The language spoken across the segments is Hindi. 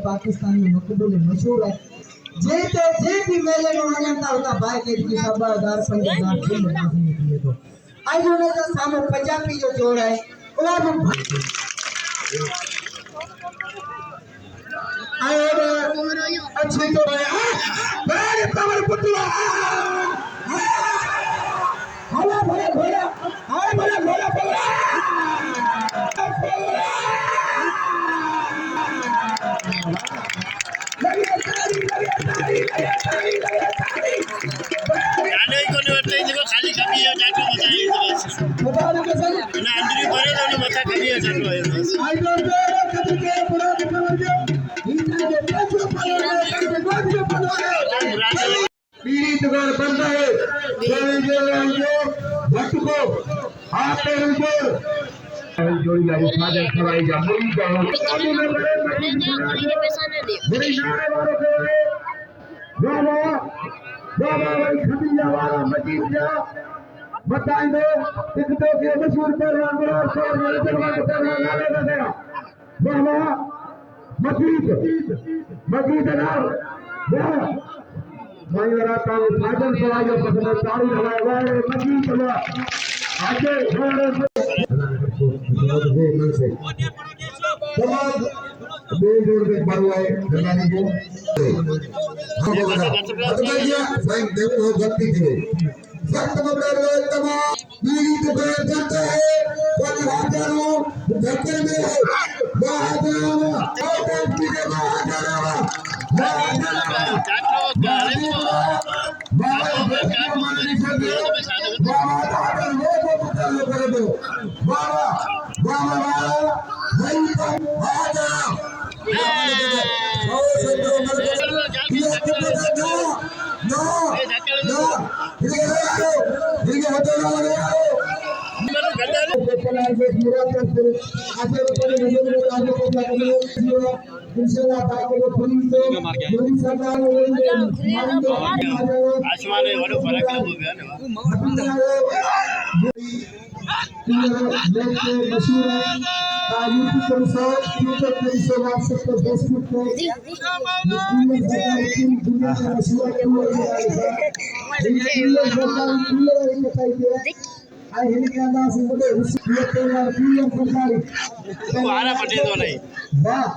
पाकिस्तान में मकबूल मशहूर है जे भी मेले में वजनता होता भाई के की सब 1000 5000 निकले तो आज उन्हें तो सामने पंजाबी जो जोड़ है वो अच्छी तो है बड़े पावर पुतला हला भला घोड़ा हाय भला घोड़ा पकड़ा खाली खाली है जाके बता ना अंदर भरे तो मत खाली है जाके पीड़ी दुकान बंद है भट्ट को हाथ पे जोड़ी लाई फादर खवाई जा मुड़ी का बड़ी नारे वालों के बाबा बाबा भाई खबीजा वाला मजीद जा बताएं दो टिकटों के मशहूर पहलवान बराबर शोर वाले पहलवान का पहलवान नारे का गया बाबा मजीद नाम भाई वराता है फादर खवाई जा पसंद ताली लगाए वाले मजीद चला आगे छोड़े जोड़ के पड़वाए जनानी को साईं देखो गलती थी सख्त मुकदमे तमाम बीड़ी तो बैठ जाता है कोई हजारों धक्के में बाहर आसमान में बड़ा फर्क हो गया ना मशहूर है यूट्यूब फेसबुक पे दुनिया का मशहूर आई हिंदी अंदाज में बोले उस ये तेरा पीएम सरकारी तुम्हारा पटे तो नहीं वाह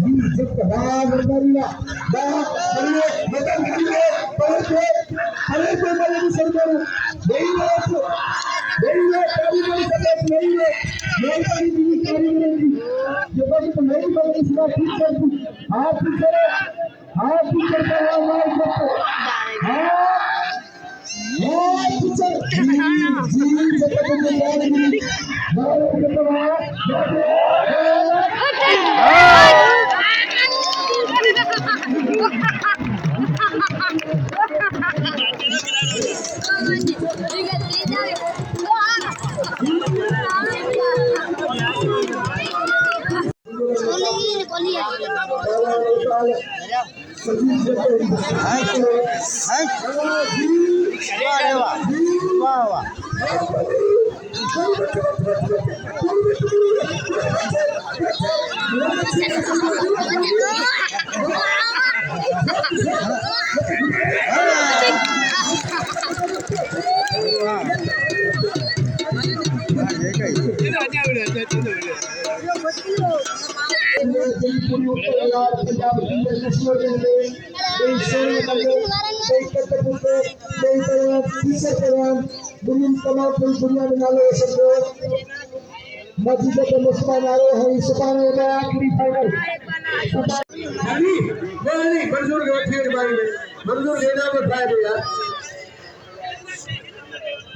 ये जब राज बरिया वाह बरिए मदन करिए पहुंचे अरे तो बड़ी सरकार नहीं है कभी नहीं सकते नहीं है नहीं कभी भी करी नहीं जो कभी तो नहीं बनी इसका टीचर हां टीचर का हमारे सबको हां टीचर जी जब तक याद नहीं बार पंजाब इंडियन नेशनल के कई सोने करने कई कटपुटे कई तरह तीसरे तरह दुनिया तमाम पूरी दुनिया में नाले सबको मस्जिद के मुसलमान आ रहे हैं सुभान अल्लाह आखिरी फाइनल नहीं नहीं मंजूर के वक्त के बारे में मंजूर लेना बताया यार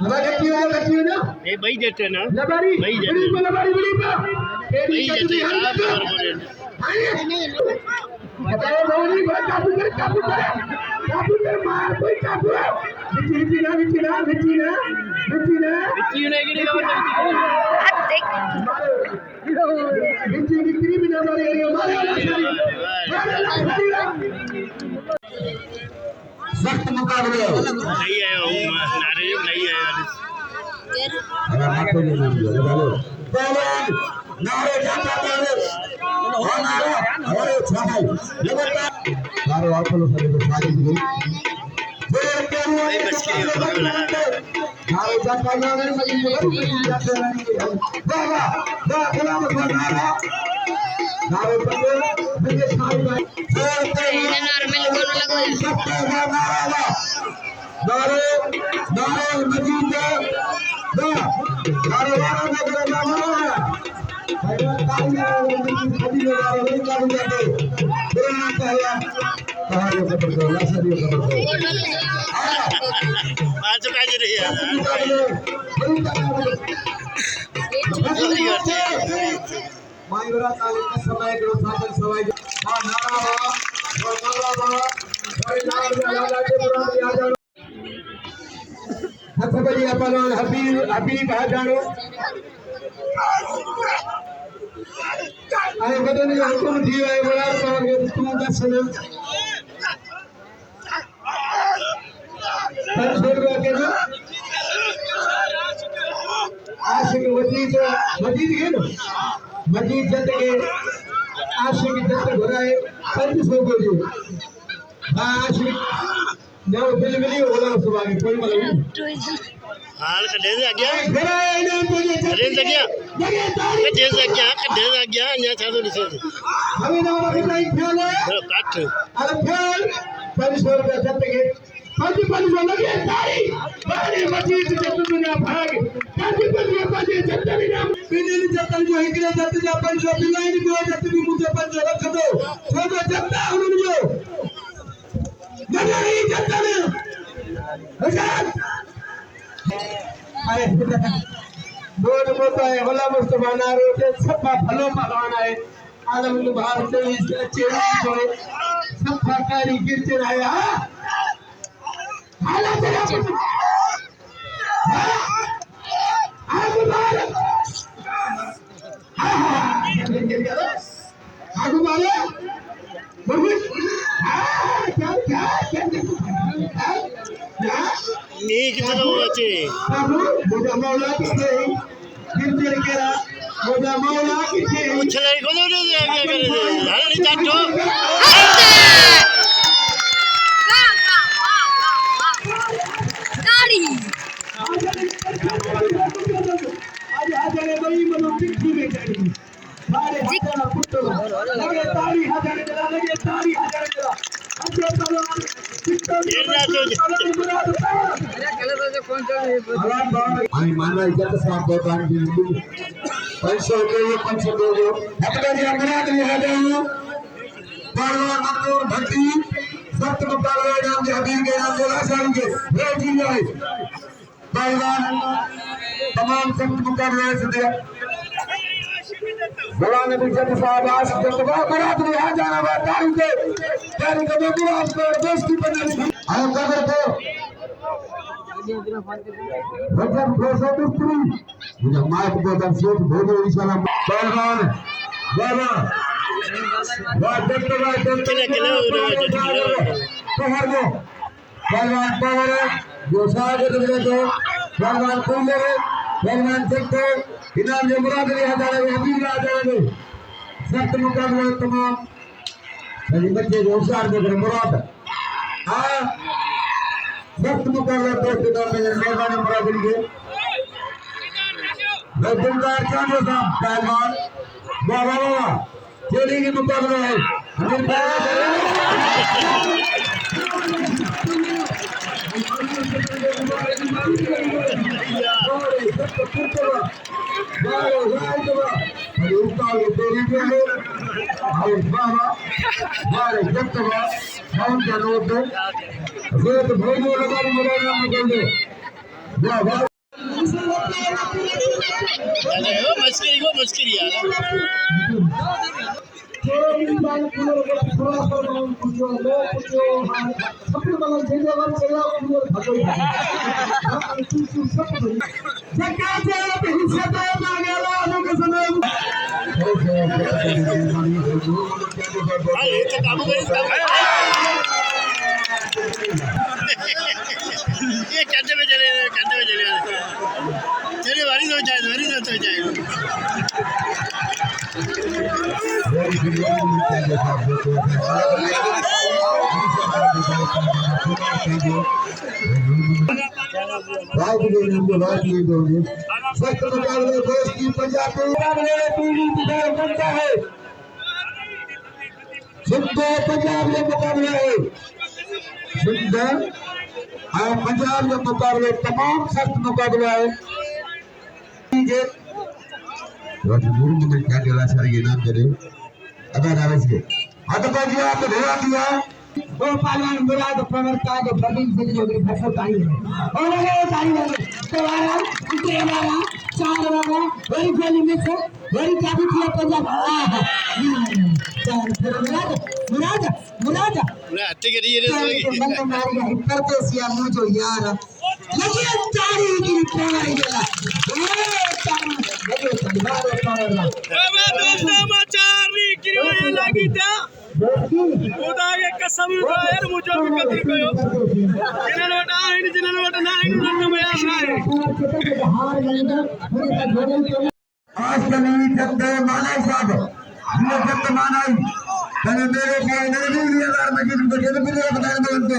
हमारे क्यों ना ए भाई देते ना लबारी भाई बड़ी लबारी बड़ी का भाई देते आप बताओ धोनी बात काबू कर मार कोई काबू विची ना विची ने गिरी का विची विक्री भी ना मारे मारे सख्त मुकाबले नहीं आया हूं नारे नहीं आया नारे जाता अरे छाई नारे वापस सारे सारी गई नारे जाता नारे मगी जाते बाबा बा गुलाम नारा नारे बंदे मुझे छाई भाई नारे में नारे नारे मजीद नारे वाला नगर नारा आज का जी रही है मायवरा ताले का समय करो साधन सवाई हां नारा और नार में लगा के बुरा आ जाओ हथबली अपन हबीब आ जाओ अरे बदन ये हुकुम दिया है बड़ा पावर के तू दर्शन पर छोड़ के ना आशिक मजीद के ना मजीद जत के आशिक जत घुराए 500 को जो आशिक नौ दिल मिली होला सुबह की कोई मतलब हाल कढ़े से गया घुराए ना तुझे कढ़े से गया कढ़े से गया अन्या था तो दिसे हमें ना नहीं ख्याल है काट अरे ख्याल 500 रुपया जत के 500 लगे तारी बारे मजीद जत दुनिया भाग 500 जत बिना बिना जत जो एकले जत जा 500 बिलाइन जो जत भी मुझे 500 रख दो छोड़ो जत उन जो नहीं जत में हजार अरे बोल बोलता है भला मुस्तफा नारो के सफा भलो पहलवान है आलम भारत में चेहरा छोड़े सफा कारी गिरते आया हालात तेरा आगु मारे आगु मारे बहुत क्या नहीं कितना हुआ चे प्रभु मुझे मौला किथे गिरते केरा मुझे मौला किथे उछले को दे क्या करे हाल नहीं चाटो आज आजारे भाई मनो टिक्की में चढ़ी सारे हजारा पुट्टो लगे ताली हजारे जला लगे ताली हजारे जला अच्छा चलो आई मानवा इज्जत साहब भगवान की 500 के ये 500 दो अपने जी अमरात लिया जाओ परवा मंजूर भक्ति सख्त मुकाबले नाम के हबीब के नाम के लाशान के रेड जी जाए पहलवान तमाम सख्त मुकाबले से दिया गुलाम इज्जत साहब आज जतवा बरात में आ जाना है तारीख में पूरा आपको देश की बनानी आयो कदर को भजन घोषो मिस्त्री मुझे माइक को दर से भोजो इंशाल्लाह पहलवान बाबा डॉक्टर पहर दो पहलवान पावर जो सागर दे दो पहलवान कूलर पहलवान सेक्टर इनाम जो मुराद लिया जाने हबीब ला जाने सख्त मुकाबला तमाम सभी बच्चे जो होशियार देख रहे मुराद हाँ सख्त मुकाबला दोस्त के दौर में मेहरबानी मुराद लिए मैं दिलदार चांदो साहब पहलवान बाबा बाबा खेली की मुकाबला है वो मस्करी यार ये कंधे में चले चलिए वारी हो जाए पंजाब में मुकाबला है पंजाब में मुकाबले तमाम सख्त मुकाबला है नाम दे दिया वो पहलवान मुराद प्रवक्ता के प्रवीण सिंह जोगी फसत आई है और लगे तो वाला चार वाला वही गोली में से वही काफी किया पंजाब मुराद ना हत्ते के लिए बंद मारेगा हिपर तो सिया मुझे यार लगे चारी की ट्राई गला लगे मारो पावरला दोस्तों माचारी किरवे लगी था खुदा के कसम यार मुझे भी कदर कयो जिन्होंने वोट ना मैं हार गए आज कली चंदे माना साहब हमने चंदे माना मैंने मेरे के नहीं लिया यार मैं किसी को चल भी बताने बोलते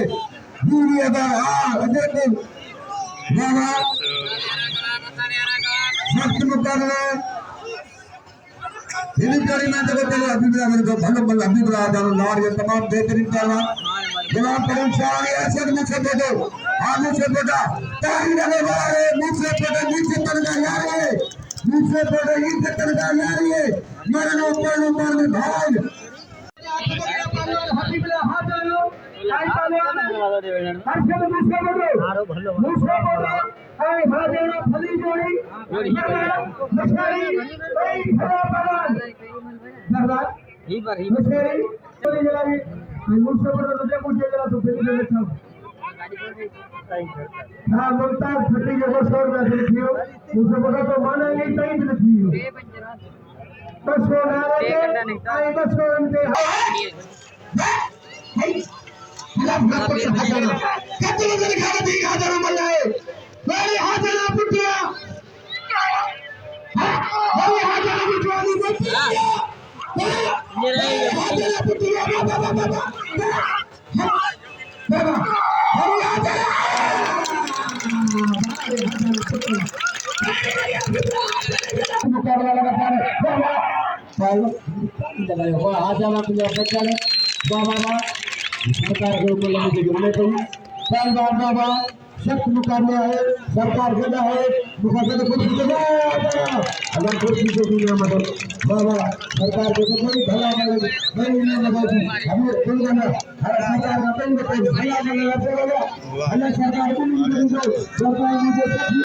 लिया था हां देखो बाबा सख्त मुकाबला हिंदुस्तानी में देखो चलो अभी भी मेरे को भलो भलो अभी भी आता हूं लार ये तमाम बेहतरीन पहलवान जनाब करीम शाह ऐसे मुझसे बेटो मुझसे बेटा ताली लगे वाले मुझसे बेटा नीचे तनका यार है मुझसे बेटा नीचे तनका यार है मरण ऊपर में भाग हबीबुल्लाह हाजानो आई पहलवान हर्षद मुझसे बेटो मुझसे बेटा आई हाजानो फली जोड़ी मस्करी कोई खड़ा पहलवान सरदार ही मस्करी चली जलावी मुझसे बेटा तुझे पूछे जरा तो फिर बैठा हाँ मुल्तान छठी के बस और बैठे थियो मुझसे बेटा तो माना नहीं तई थियो बस को ना आई बस को उनके कतल मेरे खाने दी हाजर मल जाए मेरे हाजर पुटिया मेरे हाजर पुटिया दी पुटिया मेरे हाजर पुटिया बाबा मेरे हाजर मुकाबला लगातार बाबा हो हाजर पुटिया बच्चा बाबा सरकार के ऊपर लगे जुड़ने को पहलवान बाबा सख्त मुकाबला है सरकार गदा है मुकाबला खुद जगह अगर कुर्सी को भी मदद बाबा सरकार के ऊपर भला नहीं लगा हमें कोई ना सरकार का कोई भला नहीं लगा अल्लाह सरकार को सरकार मुझे